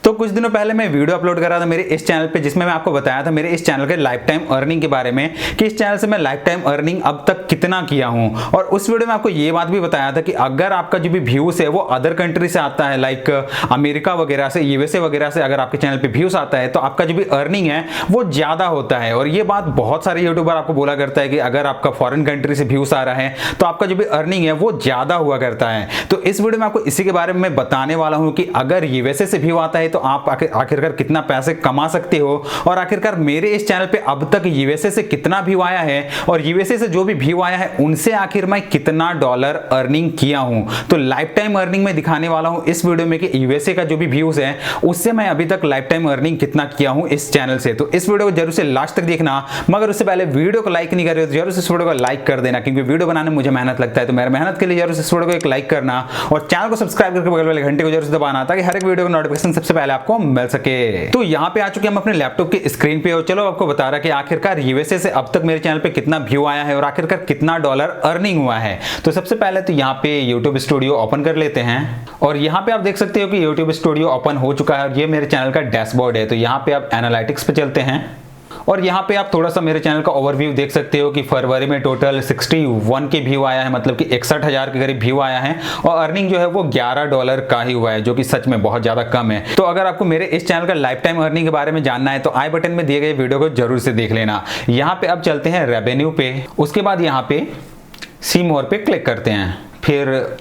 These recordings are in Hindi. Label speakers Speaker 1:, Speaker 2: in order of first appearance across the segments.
Speaker 1: तो कुछ दिनों पहले मैं वीडियो अपलोड कर रहा था मेरे इस चैनल पे, जिसमें मैं आपको बताया था मेरे इस चैनल के लाइफ टाइम अर्निंग के बारे में कि इस चैनल से मैं लाइफ टाइम अर्निंग अब तक कितना किया हूं। और उस वीडियो में आपको ये बात भी बताया था कि अगर आपका जो भी व्यूज है वो अदर कंट्री से आता है, लाइक अमेरिका वगैरह से, यूएसए वगैरह से, अगर आपके चैनल पे व्यूज आता है तो आपका जो भी अर्निंग है वो ज्यादा होता है। और ये बात बहुत सारे यूट्यूबर आपको बोला करता है कि अगर आपका फॉरेन कंट्री से व्यूज आ रहा है तो आपका जो भी अर्निंग है वो ज्यादा हुआ करता है। तो इस वीडियो में आपको इसी के बारे में बताने वाला हूं कि अगर यूएसए से व्यू आता है तो आप आखिरकार कितना पैसे कमा सकते हो, और आखिरकार मेरे इस चैनल पे अब तक यूएसए से कितना व्यू आया है और यूएसए से जो भी व्यू आया है उनसे आखिर मैं कितना डॉलर अर्निंग किया हूं। तो लाइफ टाइम अर्निंग में दिखाने वाला हूं इस वीडियो में कि यूएसए का जो भी व्यूज है उससे मैं अभी तक लाइफ टाइम अर्निंग कितना किया हूं इस चैनल से। तो इस वीडियो को जरूर से लास्ट तक देखना, मगर उससे पहले वीडियो को लाइक नहीं कर रहे हो तो जरूर से इस वीडियो को लाइक कर देना, क्योंकि वीडियो बनाने में मुझे मेहनत लगता है। तो मेरे मेहनत के लिए जरूर से इस वीडियो को एक लाइक करना और चैनल को सब्सक्राइब करके बगल वाले घंटे को जरूर से दबाना ताकि हर एक वीडियो का नोटिफिकेशन सबसे पहले आपको मिल सके। तो यहाँ पे आ चुके हम अपने लैपटॉप की स्क्रीन पे, और चलो आपको बता रहा कि आखिरकार यूएसए से अब तक मेरे चैनल पे कितना व्यू आया है और आखिरकार कितना डॉलर अर्निंग हुआ है। तो सबसे पहले तो यहाँ पे YouTube स्टूडियो ओपन कर लेते हैं, और यहाँ पे आप देख सकते हो कि YouTube स्टूडियो ओपन हो चुका है और ये मेरे चैनल का डैशबोर्ड है। तो यहाँ पे आप एनालिटिक्स पे चलते हैं और यहाँ पे आप थोड़ा सा मेरे चैनल का ओवरव्यू देख सकते हो कि फरवरी में टोटल 61 के व्यू आया है, मतलब कि 61,000 के करीब व्यू आया है, और अर्निंग जो है वो $11 का ही हुआ है, जो कि सच में बहुत ज्यादा कम है। तो अगर आपको मेरे इस चैनल का लाइफ टाइम अर्निंग के बारे में जानना है तो आई बटन में दिए गए वीडियो को जरूर से देख लेना। यहाँ पे अब चलते हैं रेवेन्यू पे, उसके बाद यहाँ पे सी मोर पे क्लिक करते हैं, फिर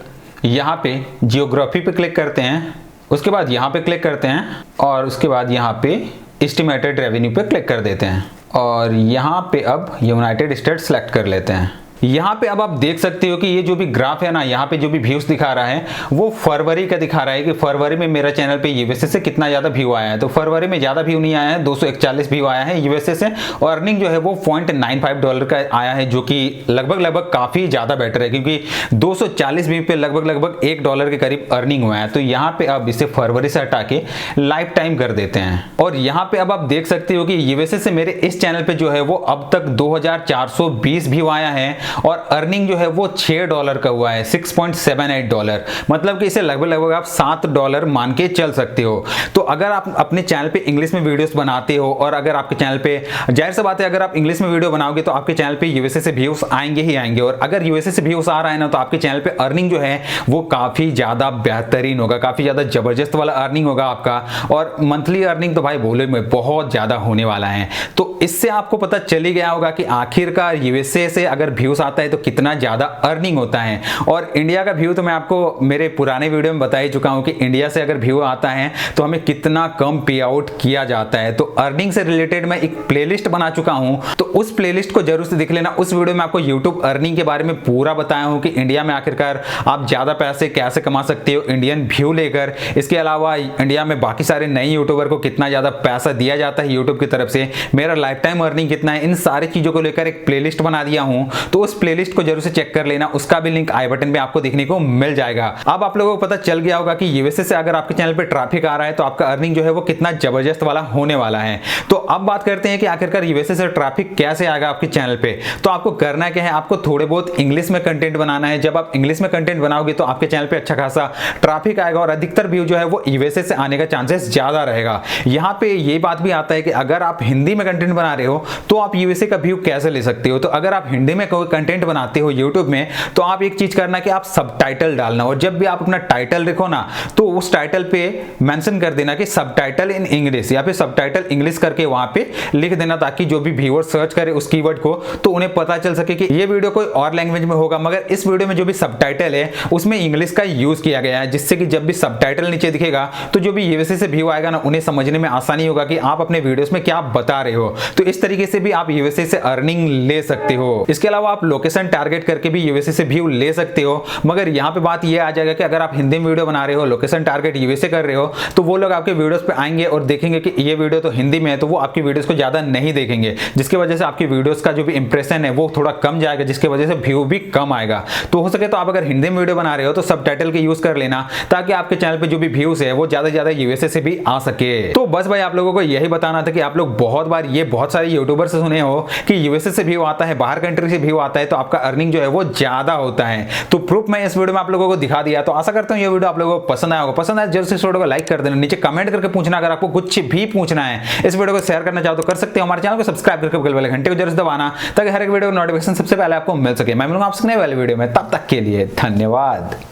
Speaker 1: यहाँ पे जियोग्राफी पे क्लिक करते हैं, उसके बाद यहाँ पे क्लिक करते हैं और उसके बाद यहाँ पे एस्टिमेटेड रेवेन्यू पे क्लिक कर देते हैं और यहाँ पे अब यूनाइटेड स्टेट्स सेलेक्ट कर लेते हैं। यहाँ पे अब आप देख सकते हो कि ये जो भी ग्राफ है ना, यहाँ पे जो भी व्यूज दिखा रहा है वो फरवरी का दिखा रहा है कि फरवरी में मेरा चैनल पे यूएसए से कितना ज्यादा व्यू आया है। तो फरवरी में ज्यादा व्यू नहीं आया है, 241 व्यू आया है यूएसए से, और अर्निंग जो है वो $0.95 का आया है, जो कि लगभग काफी ज्यादा बेटर है, क्योंकि 240 व्यू पे लगभग $1 के करीब अर्निंग हुआ है। तो यहाँ पे अब इसे फरवरी से हटा के लाइफ टाइम कर देते हैं, और यहाँ पे अब आप देख सकते हो कि यूएसए से मेरे इस चैनल पे जो है वो अब तक 2420 व्यू आया है और अर्निंग जो है वो $6 का हुआ है, $6.78। मतलब कि इसे लगभग आप $7 मान के चल सकते हो। तो अगर आप अपने चैनल पे इंग्लिश में वीडियोस बनाते हो, और अगर आपके चैनल पे, जाहिर सी बात है, अगर आप इंग्लिश में वीडियो बनाओगे तो आपके चैनल पे यूएसए से व्यूज आएंगे ही आएंगे, और अगर यूएसए से व्यूज आ रहा है ना तो आपके चैनल पे अर्निंग जो है वो काफी ज्यादा बेहतरीन होगा, काफी ज्यादा जबरदस्त वाला अर्निंग होगा आपका, और मंथली अर्निंग तो भाई बोले में बहुत ज्यादा होने वाला है। तो इससे आपको पता चल ही गया होगा कि आखिरकार यूएसए से अगर व्यूज आता है तो कितना ज्यादा अर्निंग होता है। और इंडिया का व्यू तो मैं आपको मेरे पुराने वीडियो में बता ही चुका हूं कि इंडिया से अगर व्यू आता है तो हमें कितना कम पे आउट किया जाता है। तो अर्निंग से रिलेटेड मैं एक प्लेलिस्ट बना चुका हूं, तो उस प्लेलिस्ट को जरूर से देख लेना। उस वीडियो में आपको यूट्यूब अर्निंग के बारे में पूरा बताया हूं कि इंडिया में आखिरकार आप ज्यादा पैसे कैसे कमा सकते हो इंडियन व्यू लेकर। इसके अलावा इंडिया में बाकी सारे नए यूट्यूबर को कितना ज्यादा पैसा दिया जाता है यूट्यूब की तरफ से, मेरा लाइफ टाइम अर्निंग कितना है, इन सारी चीजों को लेकर एक प्लेलिस्ट बना दिया हूं। तो उस प्लेलिस्ट को जरूर से चेक कर लेना, उसका भी लिंक आई बटन पे आपको देखने को मिल जाएगा। अब आप लोगों को पता चल गया होगा कि यूएसए से अगर आपके चैनल पे ट्रैफिक आ रहा है तो आपका अर्निंग जो है वो कितना जबरदस्त वाला होने वाला है। तो अब बात करते हैं कि आखिरकार यूएसए से ट्रैफिक कैसे आएगा आपके चैनल पे। तो आपको करना क्या है, आपको थोड़े बहुत इंग्लिश में कंटेंट बनाना है। जब आप इंग्लिश में कंटेंट बनाओगे तो आपके चैनल पे अच्छा खासा ट्रैफिक आएगा और अधिकतर व्यू जो है वो यूएसए से आने का चांसेस ज्यादा रहेगा। यहाँ पे ये बात भी आता है कि अगर आप हिंदी में कंटेंट बना रहे हो तो आप यूएसए का व्यू कैसे ले सकते हो। तो अगर आप हिंदी में कोई कंटेंट बनाते हो यूट्यूब में तो आप एक चीज करना कि आप सबटाइटल डालना, और जब भी आप अपना टाइटल लिखो ना तो उस टाइटल पे मेंशन कर देना कि सबटाइटल इन इंग्लिश, या फिर सबटाइटल इंग्लिश करके वहां पे लिख देना, ताकि जो भी व्यूअर सर्च करे उस कीवर्ड को तो उन्हें पता चल सके कि ये वीडियो कोई और लैंग्वेज में होगा, मगर इस वीडियो में जो भी सबटाइटल है उसमें इंग्लिश का यूज किया गया है, जिससे कि जब भी सबटाइटल नीचे दिखेगा तो जो भी यूएसए से व्यू आएगा ना उन्हें समझने में आसानी होगा कि आप अपने वीडियोस में क्या बता रहे हो। तो इस तरीके से भी आप यूएसए से अर्निंग ले सकते हो। इसके अलावा आप लोकेशन टारगेट करके भी यूएसए से व्यू ले सकते हो, मगर यहाँ पे बात ये आ जाएगा कि अगर आप हिंदी में वीडियो बना रहे हो, लोकेशन टारगेट यूएसए कर रहे हो, तो वो लोग आपके वीडियोस पे आएंगे और देखेंगे कि ये वीडियो तो हिंदी में है, तो वो आपकी वीडियोस को ज्यादा नहीं देखेंगे, जिसकी वजह से आपकी वीडियोस का जो भी इंप्रेशन है वो थोड़ा कम जाएगा, जिसकी वजह से व्यू भी कम आएगा। तो हो सके तो आप अगर हिंदी में वीडियो बना रहे हो तो सबटाइटल के यूज कर लेना, ताकि आपके चैनल पे जो भी व्यूज है वो ज्यादा से ज्यादा यूएसए से भी आ सके। तो बस भाई आप लोगों को यही बताना था कि आप लोग बहुत बार ये बहुत सारे यूट्यूबर से सुने हो कि यूएसए से व्यू आता है, बाहर कंट्री से व्यू आता आता है तो आपका अर्निंग जो है वो ज्यादा होता है। तो प्रूफ मैं इस वीडियो में आप लोगों को दिखा दिया। तो आशा करता हूं ये वीडियो आप लोगों को पसंद आया होगा। पसंद आया जल्द से इस वीडियो को लाइक कर देना, नीचे कमेंट करके पूछना अगर आपको कुछ भी पूछना है। इस वीडियो को शेयर करना चाहो तो कर सकते हो। हमारे चैनल को सब्सक्राइब करके बगल वाले घंटे को जरूर दबाना ताकि हर एक वीडियो का नोटिफिकेशन सबसे पहले आपको मिल सके। मैं मिलूंगा आपसे नए वाले वीडियो में, तब तक के लिए धन्यवाद।